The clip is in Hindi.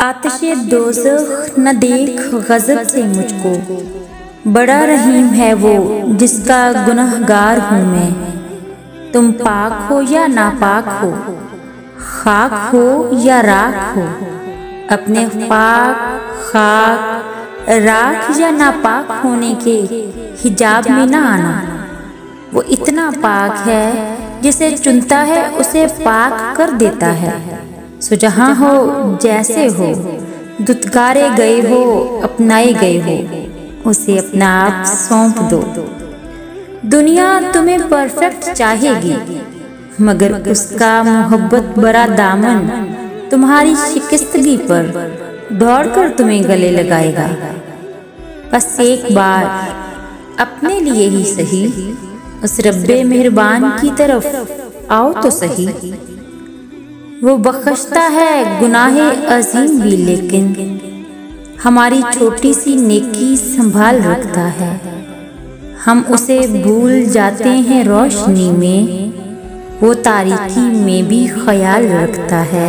आतिशे दोज़ख न देख गज़ब से मुझको, बड़ा रहीम है वो जिसका गुनहगार हूँ मैं। तुम पाक हो या नापाक हो, खाक हो या राख हो, अपने पाक खाक राख या नापाक होने के हिजाब में ना आना। वो इतना पाक है जिसे चुनता है उसे पाक कर देता है। सो जहाँ हो जैसे हो, दुत्कारे गए हो अपनाए गए हो, उसे अपना आप सौंप दो। दुनिया तुम्हें परफेक्ट चाहेगी, मगर उसका मोहब्बत भरा दामन तुम्हारी शिकस्तगी पर दौड़कर तुम्हें गले लगाएगा। बस एक बार अपने लिए ही सही उस रब्बे मेहरबान की तरफ आओ तो सही। वो बख्शता है गुनाहे अजीम भी, लेकिन हमारी छोटी सी नेकी संभाल रखता है। हम उसे भूल जाते हैं रोशनी में, वो तारीकी में भी ख्याल रखता है।